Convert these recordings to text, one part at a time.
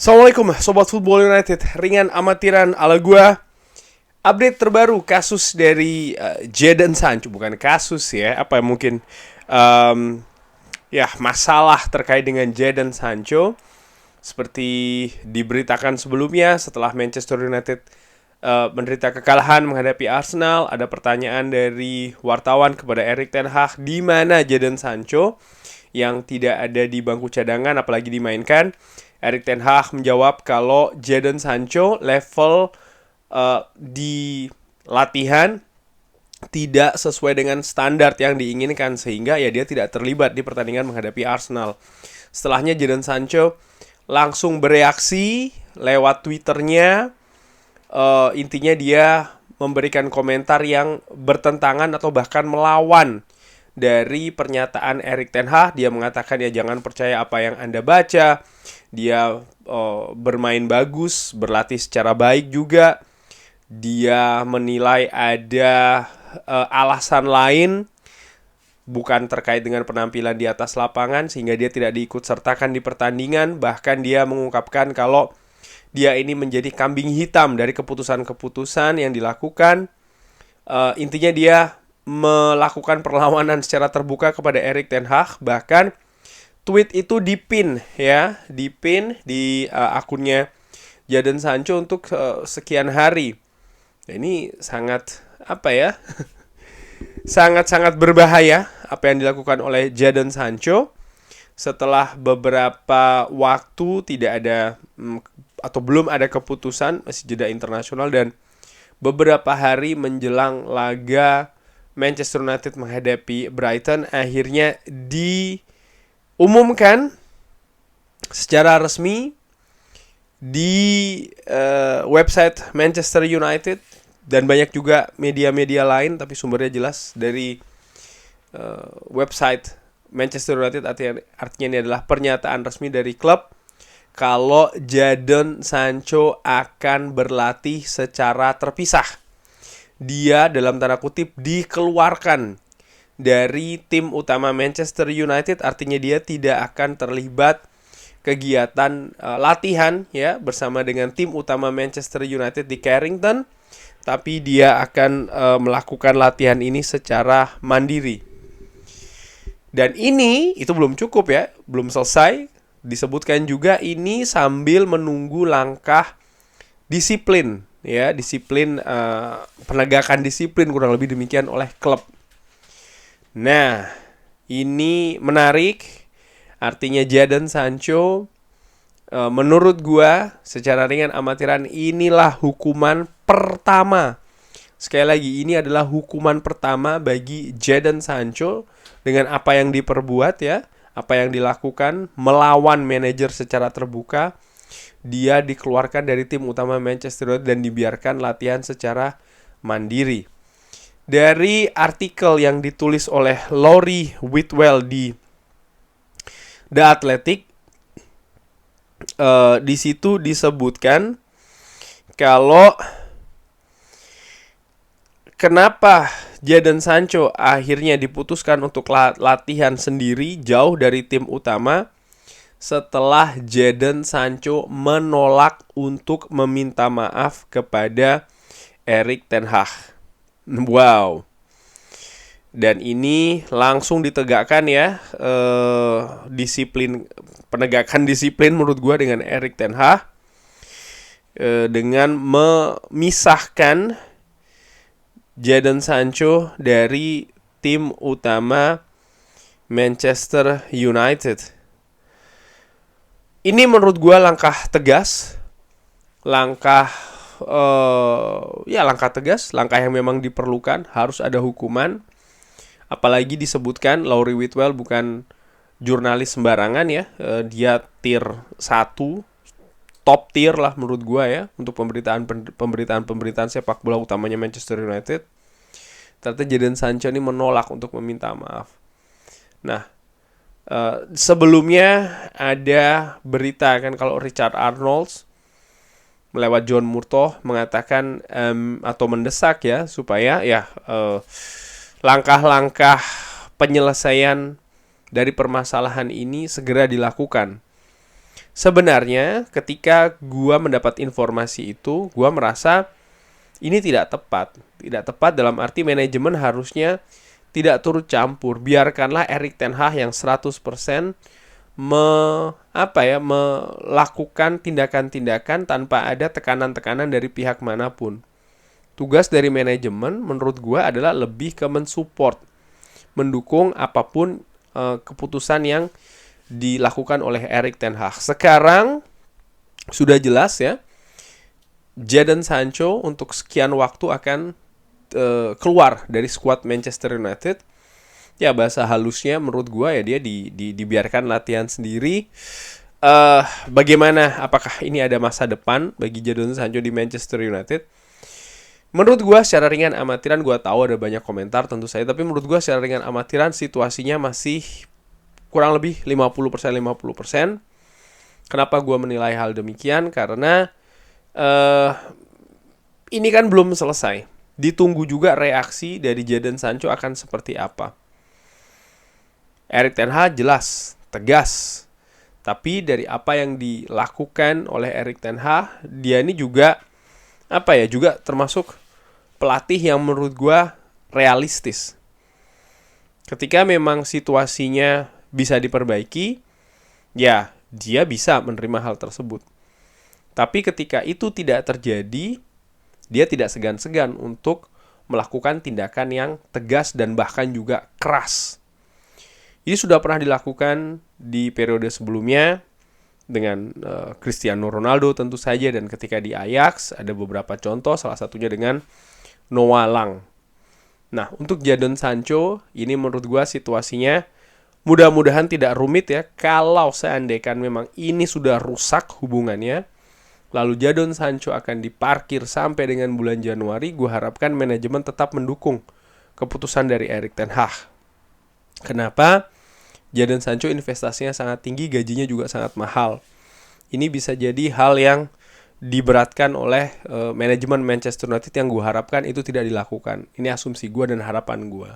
Assalamualaikum Sobat Football United, ringan amatiran ala gua. Update terbaru kasus dari Jadon Sancho. Bukan kasus ya, apa yang mungkin masalah terkait dengan Jadon Sancho. Seperti diberitakan sebelumnya, setelah Manchester United menderita kekalahan menghadapi Arsenal, ada pertanyaan dari wartawan kepada Erik ten Hag, di mana Jadon Sancho yang tidak ada di bangku cadangan apalagi dimainkan. Erik ten Hag menjawab kalau Jadon Sancho level di latihan tidak sesuai dengan standar yang diinginkan, sehingga ya dia tidak terlibat di pertandingan menghadapi Arsenal. Setelahnya Jadon Sancho langsung bereaksi lewat Twitternya. Intinya dia memberikan komentar yang bertentangan atau bahkan melawan dari pernyataan Erik ten Hag. Dia mengatakan ya jangan percaya apa yang Anda baca. Dia bermain bagus, berlatih secara baik juga. Dia menilai ada alasan lain bukan terkait dengan penampilan di atas lapangan sehingga dia tidak diikut sertakan di pertandingan. Bahkan dia mengungkapkan kalau dia ini menjadi kambing hitam dari keputusan-keputusan yang dilakukan. Intinya dia melakukan perlawanan secara terbuka kepada Erik ten Hag. Bahkan tweet itu dipin di akunnya Jadon Sancho untuk sekian hari. Ini sangat sangat berbahaya apa yang dilakukan oleh Jadon Sancho. Setelah beberapa waktu tidak ada atau belum ada keputusan, masih jeda internasional, dan beberapa hari menjelang laga Manchester United menghadapi Brighton, akhirnya diumumkan secara resmi di website Manchester United dan banyak juga media-media lain, tapi sumbernya jelas dari website Manchester United. Artinya ini adalah pernyataan resmi dari klub kalau Jadon Sancho akan berlatih secara terpisah. Dia dalam tanda kutip dikeluarkan dari tim utama Manchester United, artinya dia tidak akan terlibat kegiatan latihan ya bersama dengan tim utama Manchester United di Carrington, tapi dia akan melakukan latihan ini secara mandiri. Dan ini itu belum cukup ya, belum selesai. Disebutkan juga ini sambil menunggu langkah disiplin ya, penegakan disiplin kurang lebih demikian oleh klub. Nah, ini menarik. Artinya Jadon Sancho menurut gua secara ringan amatiran inilah hukuman pertama. Sekali lagi, ini adalah hukuman pertama bagi Jadon Sancho dengan apa yang diperbuat ya, apa yang dilakukan melawan manajer secara terbuka. Dia dikeluarkan dari tim utama Manchester United dan dibiarkan latihan secara mandiri. Dari artikel yang ditulis oleh Laurie Whitwell di The Athletic, di situ disebutkan kalau kenapa Jadon Sancho akhirnya diputuskan untuk latihan sendiri jauh dari tim utama setelah Jadon Sancho menolak untuk meminta maaf kepada Erik ten Hag. Wow. Dan ini langsung ditegakkan ya, penegakan disiplin menurut gue dengan Erik ten Hag, dengan memisahkan Jadon Sancho dari tim utama Manchester United. Ini menurut gue langkah tegas, langkah tegas, langkah yang memang diperlukan, harus ada hukuman. Apalagi disebutkan Laurie Whitwell bukan jurnalis sembarangan ya, dia tier 1, top tier lah menurut gua ya untuk pemberitaan sepak bola utamanya Manchester United. Ternyata Jadon Sancho ini menolak untuk meminta maaf. Nah, sebelumnya ada berita kan kalau Richard Arnold melewat John Murtough mengatakan atau mendesak ya supaya langkah-langkah penyelesaian dari permasalahan ini segera dilakukan. Sebenarnya ketika gua mendapat informasi itu, gua merasa ini tidak tepat. Tidak tepat dalam arti manajemen harusnya tidak turut campur. Biarkanlah Erik ten Hag yang 100% melakukan tindakan-tindakan tanpa ada tekanan-tekanan dari pihak manapun. Tugas dari manajemen menurut gua adalah lebih ke mensupport, mendukung apapun keputusan yang dilakukan oleh Erik ten Hag. Sekarang sudah jelas ya, Jadon Sancho untuk sekian waktu akan keluar dari skuad Manchester United. Ya bahasa halusnya menurut gua ya dia dibiarkan latihan sendiri. Bagaimana, apakah ini ada masa depan bagi Jadon Sancho di Manchester United? Menurut gue secara ringan amatiran, gue tahu ada banyak komentar tentu saja, tapi menurut gue secara ringan amatiran situasinya masih kurang lebih 50%. Kenapa gue menilai hal demikian? Karena ini kan belum selesai. Ditunggu juga reaksi dari Jadon Sancho akan seperti apa. Erik ten Hag jelas, tegas. Tapi dari apa yang dilakukan oleh Erik ten Hag, dia ini juga juga termasuk pelatih yang menurut gue realistis. Ketika memang situasinya bisa diperbaiki, ya dia bisa menerima hal tersebut. Tapi ketika itu tidak terjadi, dia tidak segan-segan untuk melakukan tindakan yang tegas dan bahkan juga keras. Ini sudah pernah dilakukan di periode sebelumnya dengan Cristiano Ronaldo tentu saja, dan ketika di Ajax ada beberapa contoh, salah satunya dengan Noah Lang. Nah, untuk Jadon Sancho, ini menurut gue situasinya mudah-mudahan tidak rumit ya. Kalau seandainya memang ini sudah rusak hubungannya, lalu Jadon Sancho akan diparkir sampai dengan bulan Januari, gue harapkan manajemen tetap mendukung keputusan dari Erik ten Hag. Kenapa? Jadon Sancho investasinya sangat tinggi, gajinya juga sangat mahal. Ini bisa jadi hal yang diberatkan oleh manajemen Manchester United yang gue harapkan itu tidak dilakukan. Ini asumsi gue dan harapan gue.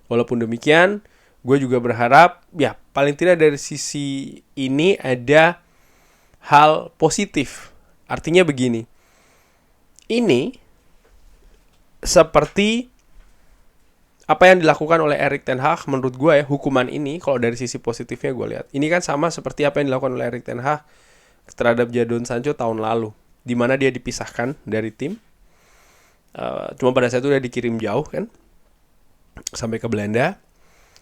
Walaupun demikian, gue juga berharap ya paling tidak dari sisi ini ada hal positif. Artinya begini, ini seperti apa yang dilakukan oleh Erik ten Hag menurut gue ya, hukuman ini kalau dari sisi positifnya gue lihat, ini kan sama seperti apa yang dilakukan oleh Erik ten Hag terhadap Jadon Sancho tahun lalu, di mana dia dipisahkan dari tim. Cuma pada saat itu dia dikirim jauh kan, sampai ke Belanda.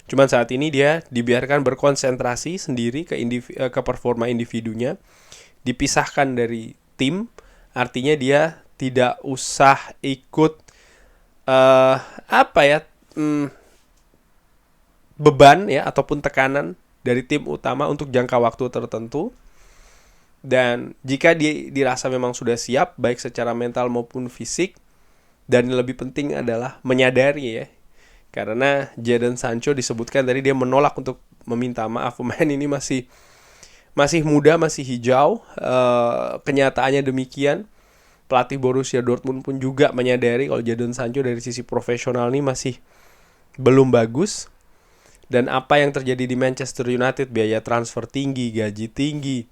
Cuman saat ini dia dibiarkan berkonsentrasi sendiri ke performa individunya, dipisahkan dari tim. Artinya dia tidak usah ikut beban ya ataupun tekanan dari tim utama untuk jangka waktu tertentu. Dan jika dirasa memang sudah siap baik secara mental maupun fisik, dan yang lebih penting adalah menyadari ya, karena Jadon Sancho disebutkan tadi dia menolak untuk meminta maaf. Pemain ini masih muda, masih hijau, kenyataannya demikian. Pelatih Borussia Dortmund pun juga menyadari kalau Jadon Sancho dari sisi profesional ini masih belum bagus. Dan apa yang terjadi di Manchester United, biaya transfer tinggi, gaji tinggi,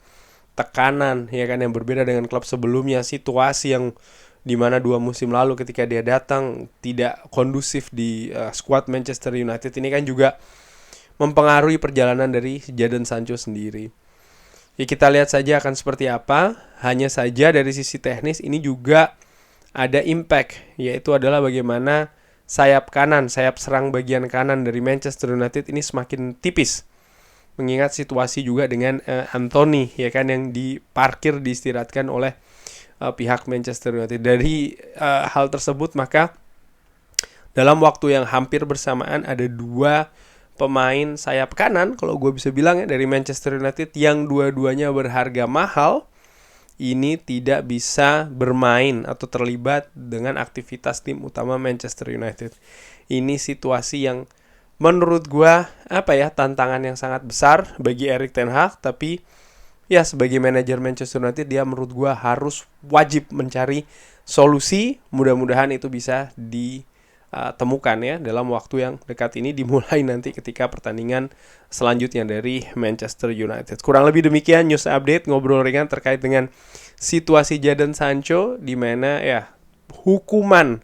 tekanan ya kan yang berbeda dengan klub sebelumnya, situasi yang dimana 2 musim lalu ketika dia datang tidak kondusif di skuad Manchester United, ini kan juga mempengaruhi perjalanan dari Jadon Sancho sendiri. Ya kita lihat saja akan seperti apa. Hanya saja dari sisi teknis ini juga ada impact, yaitu adalah bagaimana sayap serang bagian kanan dari Manchester United ini semakin tipis. Mengingat situasi juga dengan Anthony ya kan yang diistirahatkan oleh pihak Manchester United. Dari hal tersebut maka dalam waktu yang hampir bersamaan ada 2 pemain sayap kanan kalau gue bisa bilang ya dari Manchester United yang dua-duanya berharga mahal ini tidak bisa bermain atau terlibat dengan aktivitas tim utama Manchester United. Ini situasi yang menurut gue tantangan yang sangat besar bagi Erik ten Hag, tapi ya sebagai manajer Manchester United dia menurut gue harus wajib mencari solusi. Mudah-mudahan itu bisa temukan ya dalam waktu yang dekat ini, dimulai nanti ketika pertandingan selanjutnya dari Manchester United. Kurang lebih demikian news update ngobrol ringan terkait dengan situasi Jadon Sancho, di mana ya hukuman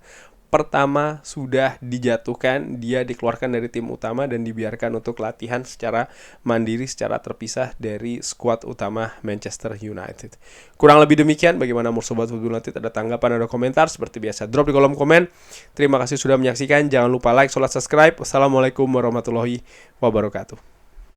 pertama sudah dijatuhkan, dia dikeluarkan dari tim utama dan dibiarkan untuk latihan secara mandiri, secara terpisah dari skuad utama Manchester United. Kurang lebih demikian. Bagaimana menurut Sobat Football United? Ada tanggapan, ada komentar? Seperti biasa, drop di kolom komen. Terima kasih sudah menyaksikan. Jangan lupa like, subscribe. Wassalamualaikum warahmatullahi wabarakatuh.